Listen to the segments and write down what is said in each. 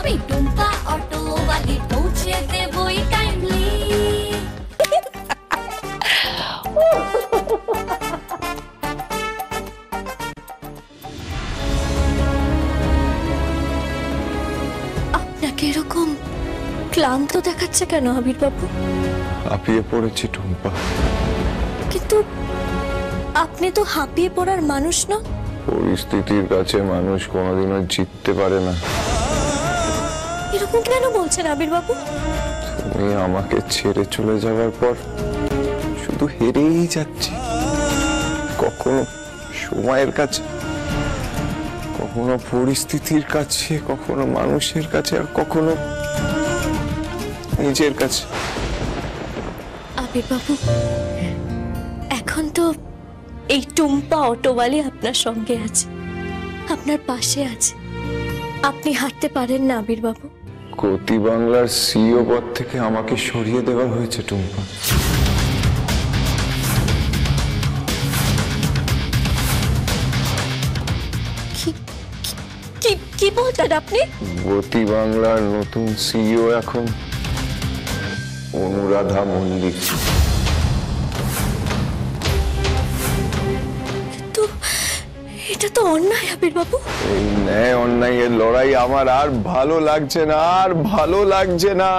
আমি টুম্পা অটোওয়ালি পৌঁছে দেবই টাইমলি। আপনাকে এরকম ক্লান্ত দেখাচ্ছে কেন আবির বাবু? হাঁপিয়ে পড়েছি টুম্পা। কিন্তু আপনি তো হাঁপিয়ে পড়ার মানুষ না। পরিস্থিতির কাছে মানুষ কোনোদিনও জিততে পারে না। এরকম কেন বলছেন আবির বাবু? তুমি আমাকে ছেড়ে চলে যাওয়ার পর শুধু হেরেই যাচ্ছি, কখনো সময়ের কাছে, কখনো পরিস্থিতির কাছে, কখনো মানুষের কাছে, আর কখনো নিজের কাছে। আবির বাবু, এখন তো এই টুম্পা অটোওয়ালি আপনার সঙ্গে আছে, আপনার পাশে আছে। আপনি হাঁটতে পারেন না আবির বাবু। গতি বাংলার সিইও পদ থেকে আমাকে সরিয়ে দেওয়া হয়েছে টুম্পা। কি বলছেন আপনি? গতি বাংলার নতুন সিইও এখন অনুরাধা মল্লিক। তো এটা তো অন্যায় আবির বাবু। এই ন্যায় অন্যায়ের লড়াই আমার আর ভালো লাগছে না, আর ভালো লাগছে না।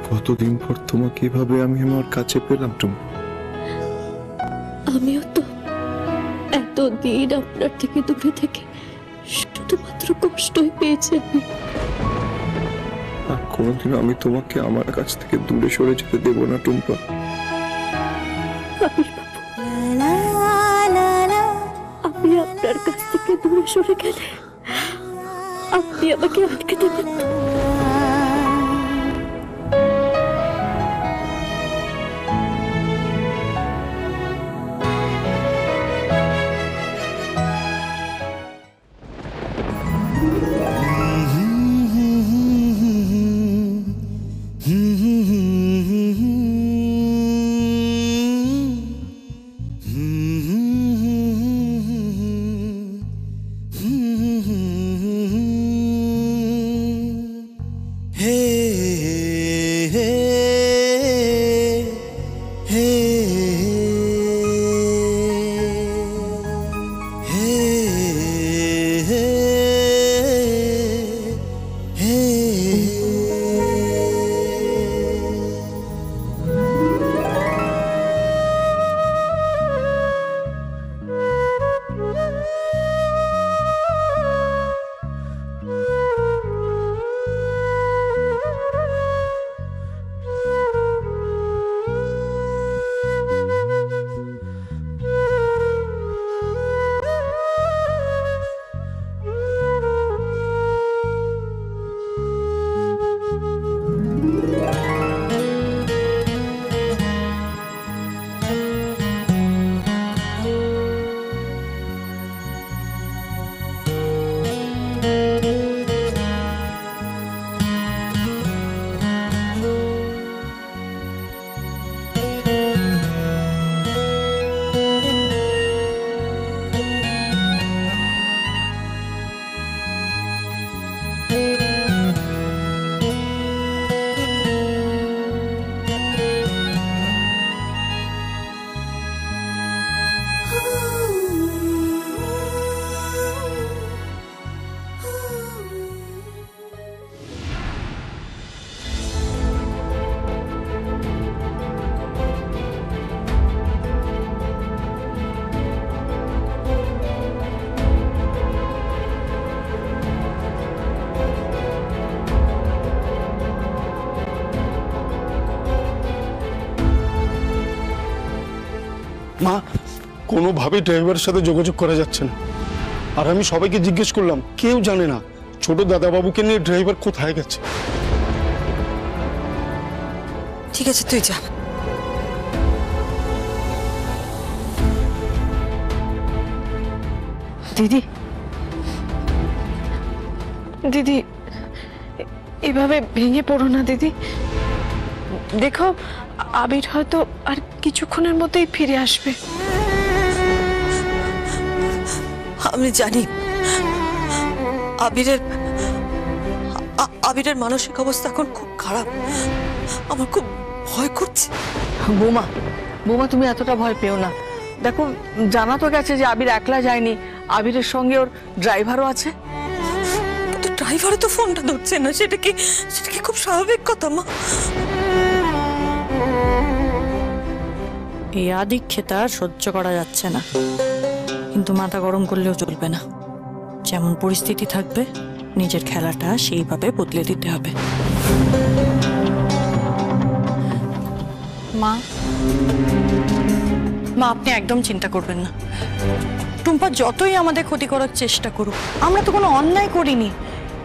কতদিন পর তোমাকে এভাবে আমি আমার কাছে পেলাম টুম্পা। আমিও তো এতদিন আপনার থেকে দূরে থেকে শুধুমাত্র কষ্টই পেয়েছি। আর কোনোদিন আমি তোমাকে আমার কাছ থেকে দূরে সরে যেতে দেব না টুম্পা। আমি আপনার কাছ থেকে দূরে সরে গেলে আপনি আমাকে আটকে দেবেন। মা, কোনোভাবেই ড্রাইভারের সাথে যোগাযোগ করা যাচ্ছে না। আর আমি সবাইকে জিজ্ঞেস করলাম, কেউ জানে না ছোট দাদাবাবুকে নিয়ে ড্রাইভার কোথায় গেছে। ঠিক আছে, তুই যা। দিদি দিদি এভাবে ভেঙে পড়ো না দিদি। দেখো আবির হয়তো আর কিছুক্ষণের মধ্যেই ফিরে আসবে। আমি জানি আবিরের আবিরের মানসিক অবস্থা এখন খুব খারাপ। আমার খুব ভয় করছে। বৌমা বৌমা তুমি এতটা ভয় পেও না। দেখো জানা তো গেছে যে আবির একলা যায়নি, আবিরের সঙ্গে ওর ড্রাইভারও আছে। কিন্তু ড্রাইভারও তো ফোনটা ধরছে না, সেটা কি খুব স্বাভাবিক কথা মা? এই আদিক্ষেতা সহ্য করা যাচ্ছে না, কিন্তু মাথা গরম করলেও চলবে না। যেমন পরিস্থিতি থাকবে নিজের খেলাটা সেইভাবে বদলে দিতে হবে। মা মা আপনি একদম চিন্তা করবেন না। টুম্পা যতই আমাদের ক্ষতি করার চেষ্টা করুক, আমরা তো কোনো অন্যায় করিনি।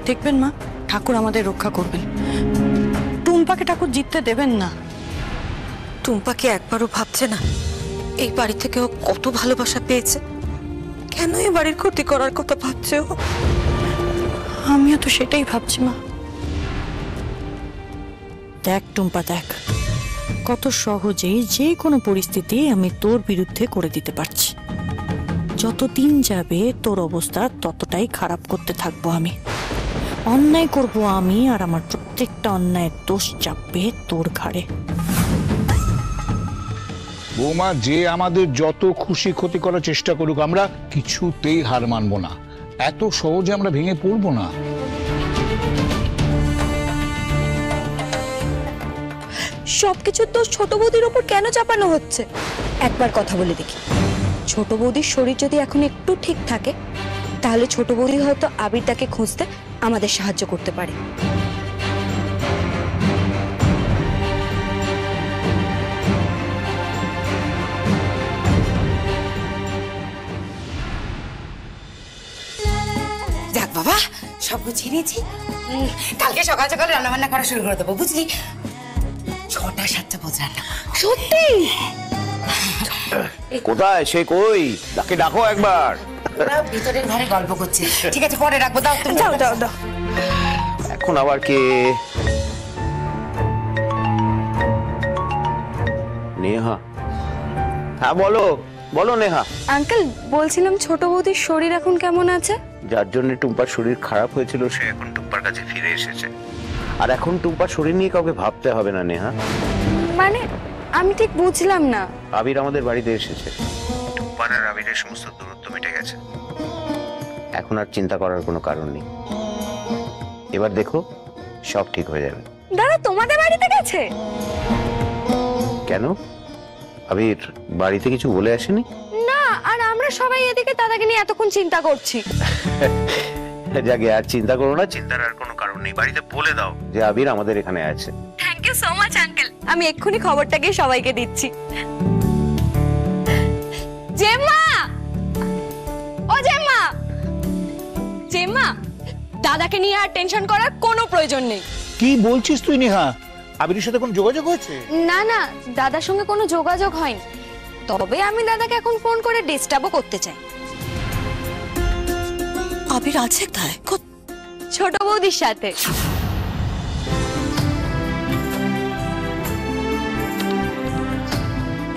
দেখবেন মা, ঠাকুর আমাদের রক্ষা করবেন। টুম্পাকে ঠাকুর জিততে দেবেন না। টুম্পাকে একবারও ভাবছে না এই বাড়ি থেকে ও কত ভালোবাসা পেয়েছে? কেন এই বাড়ির ক্ষতি করার কথা ভাবছে ও? আমিও তো সেটাই ভাবছি মা। দেখ টুম্পা, দেখ কত সহজেই যে কোনো পরিস্থিতি আমি তোর বিরুদ্ধে করে দিতে পারছি। যতদিন যাবে তোর অবস্থা ততটাই খারাপ করতে থাকবো আমি। অন্যায় করব আমি, আর আমার প্রত্যেকটা অন্যায়ের দোষ চাপবে তোর ঘাড়ে। বৌমা, যে আমাদের যত খুশি ক্ষতি করার চেষ্টা করুক, আমরা কিছুতেই হার মানবো না। এত সহজে আমরা ভেঙে পড়বো না। সবকিছু তো ছোট বৌদির ওপর কেন চাপানো হচ্ছে? একবার কথা বলে দেখি, ছোট বৌদির শরীর যদি এখন একটু ঠিক থাকে তাহলে ছোট বৌদি হয়তো আবিরটাকে খুঁজতে আমাদের সাহায্য করতে পারে। যাক বাবা, সব গুছিয়ে নিয়েছি। কালকে সকাল সকাল রান্না বান্না করা শুরু করে দেবো, বুঝলি? 6টা-7টা বোঝ রান্না। সত্যি? কোথায় সে? কই তাকে ডাকো একবার। ওরা ভিতরের ঘরে গল্প করছে। ঠিক আছে, পরে রাখবো। দাও তুমি, দাও দাও দাও। এখন আবার কে? নেহা। হ্যাঁ বলো বলো নেহা। আঙ্কেল বলছিলাম ছোট বৌদির শরীর এখন কেমন আছে? যার জন্য টুম্পার শরীর খারাপ হয়েছিল সে এখন টুম্পার কাছে ফিরে এসেছে। আর এখন টুম্পার শরীর নিয়ে কাউকে ভাবতে হবে না নেহা। মানে আমি ঠিক বুঝলাম না। আবির আমাদের বাড়িতে এসেছে, টুম্পার আর আবিরের সমস্ত দূরত্ব মিটে গেছে। এখন আর চিন্তা করার কোনো কারণ নেই। এবার দেখো সব ঠিক হয়ে যাবে। দাদা তোমাদের বাড়িতে গেছে? কেন, আবির বাড়িতে কিছু বলে আসেনি? না, আর আমরা সবাই এদিকে দাদাকে নিয়ে এতক্ষণ চিন্তা করছি। যাকে আর চিন্তা করো না, চিন্তার আর কোনো কারণ নেই। বাড়িতে বলে দাও যে আবির আমাদের এখানে আছে। Thank you so much uncle, আমি এক্ষুনি খবরটা গিয়ে সবাইকে দিচ্ছি। জেম্মা, ও জেম্মা, জেম্মা, দাদাকে নিয়ে আর টেনশন করার কোনো প্রয়োজন নেই। কি বলছিস তুই নেহা? আবিরের সাথে কোনো যোগাযোগ হয়েছে? না না, দাদার সঙ্গে কোনো যোগাযোগ হয়নি। তবে আমি দাদাকে এখন ফোন করে ডিস্টার্বও করতে চাই। আবির আছে তাই ছোট বৌদির সাথে।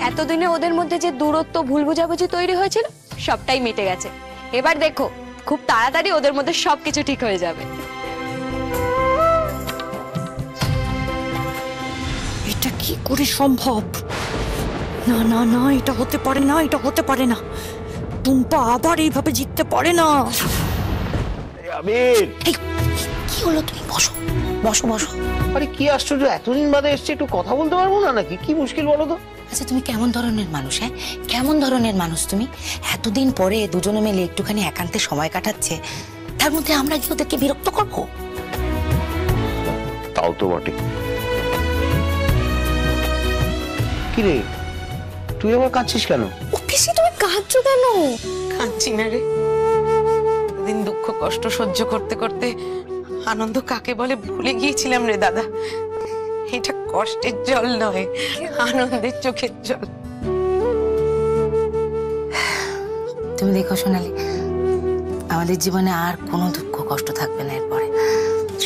এতদিনে ওদের মধ্যে যে দূরত্ব, ভুল বোঝাবুঝি তৈরি হয়েছিল সবটাই মিটে গেছে। এবার দেখো খুব তাড়াতাড়ি ওদের মধ্যে সবকিছু ঠিক হয়ে যাবে। এটা কি করে সম্ভব? না না না, এটা হতে পারে না, এটা হতে পারে না। টুম্পা আবার এইভাবে জিততে পারে না। আবির, কি হলো? তুমি বসো বসো বসো। আরে কি আশ্চর্য, এতদিন বাদে এসছে, একটু কথা বলতে পারবো না নাকি? কি মুশকিল বলো তো? আচ্ছা তুমি কেমন ধরনের মানুষ? হ্যাঁ, কেমন ধরনের মানুষ তুমি? এতদিন পরে দুজনে মিলে একটুখানি একান্তে সময় কাটাচ্ছে, তার মধ্যে আমরা কি ওদেরকে বিরক্ত করবো? তাও তো বটে। কি রে, তুই আবার কাঁদছিস কেন? ও পিসি, তুমি কাঁদছো কেন? কাঁদছি না রে, দিন দুঃখ কষ্ট সহ্য করতে করতে আনন্দ কাকে বলে ভুলে গিয়েছিলাম রে দাদা। এটা কষ্টের জল নয়, আনন্দের চোখের জল। তুমি দেখো সোনালি, আমাদের জীবনে আর কোনো দুঃখ কষ্ট থাকবে না এরপরে,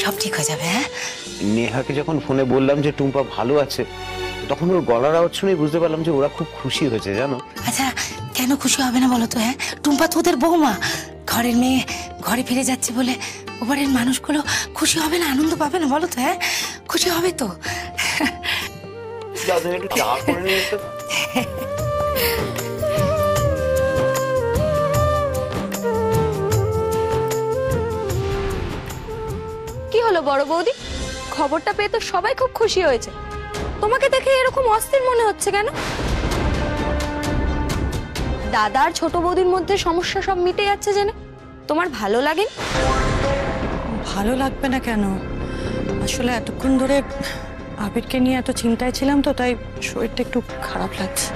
সব ঠিক হয়ে যাবে। হ্যাঁ, নেহাকে যখন ফোনে বললাম যে টুম্পা ভালো আছে, তখন ওর গলার আওয়াজ শুনে বুঝতে পারলাম যে ওরা খুব খুশি হয়েছে, জানো। আচ্ছা কেন খুশি হবে না বলো তো? হ্যাঁ, টুম্পা তো ওদের বৌমা, ঘরের মেয়ে ঘরে ফিরে যাচ্ছে বলে ওবারের মানুষগুলো খুশি হবে না, আনন্দ পাবে না বলো তো? হ্যাঁ, খুশি হবে তো। একটু চা করে নিয়ে এসো। কি হলো বড় বৌদি, খবরটা পেয়ে তো সবাই খুব খুশি হয়েছে, তোমাকে দেখে এরকম অস্থির মনে হচ্ছে কেন? দাদা আর ছোট বৌদির মধ্যে সমস্যা সব মিটে যাচ্ছে জেনে তোমার ভালো লাগে? ভালো লাগবে না কেন? আসলে এতক্ষণ ধরে আবিরকে নিয়ে এত চিন্তায় ছিলাম তো, তাই শরীরটা একটু খারাপ লাগছে।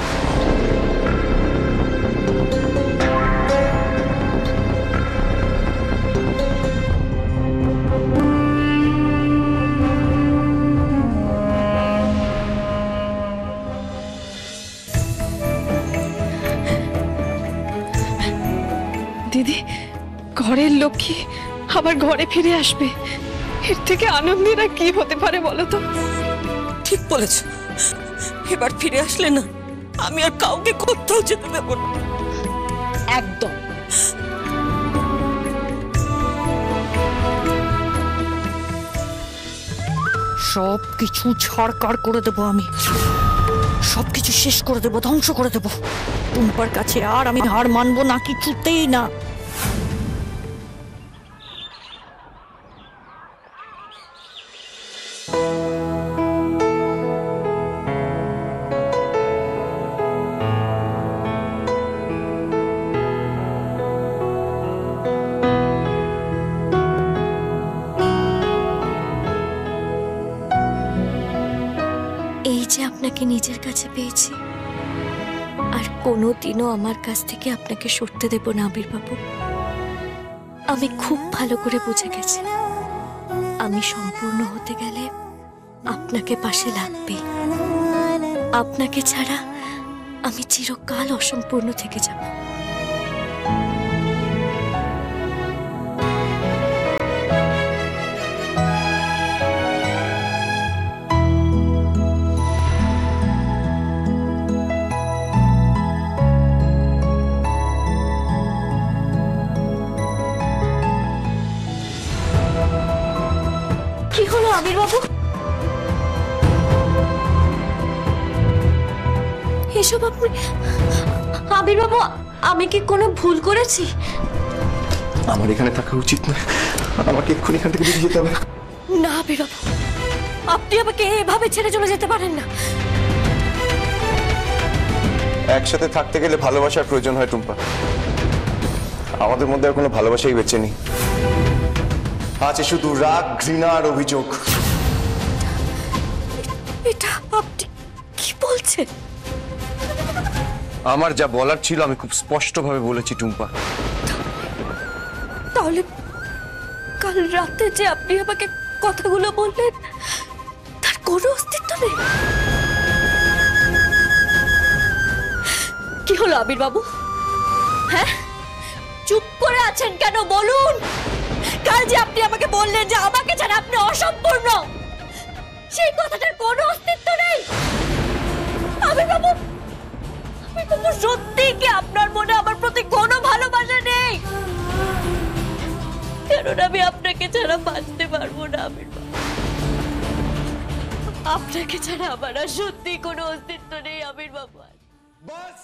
দিদি, ঘরের লক্ষ্মী আবার ঘরে ফিরে আসবে, এর থেকে আনন্দের আর কি হতে পারে বলো তো? ঠিক বলেছ, এবার ফিরে আসলে না আমি আর কাউকে কোথাও যেতে দেব না। একদম। সবকিছু ছাড়কার করে দেবো আমি, সবকিছু শেষ করে দেবো, ধ্বংস করে দেবো। টুম্পার কাছে আর আমি হার মানবো না, কিছুতেই না। এই যে আপনাকে নিজের কাছে পেয়েছি, আর কোনোদিনও আমার কাছ থেকে আপনাকে সরতে দেব না আবির বাবু। আমি খুব ভালো করে বুঝে গেছি, আমি সম্পূর্ণ হতে গেলে আপনাকে পাশে লাগবে। আপনাকে ছাড়া আমি চিরকাল অসম্পূর্ণ থেকে যাব। কি হলো আবির বাবু? এসব আপনি? আবির বাবু, আমি কি কোনো ভুল করেছি? আমার এখানে থাকা উচিত না, আমাকে এক্ষুনি এখান থেকে বেরিয়ে যেতে হবে। না আবির বাবু, আপনি আমাকে এভাবে ছেড়ে চলে যেতে পারেন না। একসাথে থাকতে গেলে ভালোবাসার প্রয়োজন হয় টুম্পা, আমাদের মধ্যে আর কোনো ভালোবাসাই বেঁচে নেই, আছে শুধু রাগ, ঘৃণা আর অভিযোগ। এটা আপনি কি বলছেন? আমার যা বলার ছিল আমি খুব স্পষ্টভাবে বলেছি টুম্পা। তাহলে কাল রাতে যে আপনি আমাকে কথাগুলো বললেন তার কোনো অস্তিত্ব নেই? কি হলো আবির বাবু? হ্যাঁ, চুপ করে আছেন কেন বলুন? কাল যে আপনি আমাকে বললেন যে আমাকে ছাড়া আপনি অসম্পূর্ণ, সেই কথাটার কোনো অস্তিত্ব নেই? আবির বাবু, সত্যি কি আপনার মনে আমার প্রতি কোনো ভালোবাসা নেই? কারণ আমি আপনাকে ছাড়া বাঁচতে পারবো না আবির বাবু। আপনাকে ছাড়া আমার আর সত্যি কোনো অস্তিত্ব নেই আবির বাবু। বাস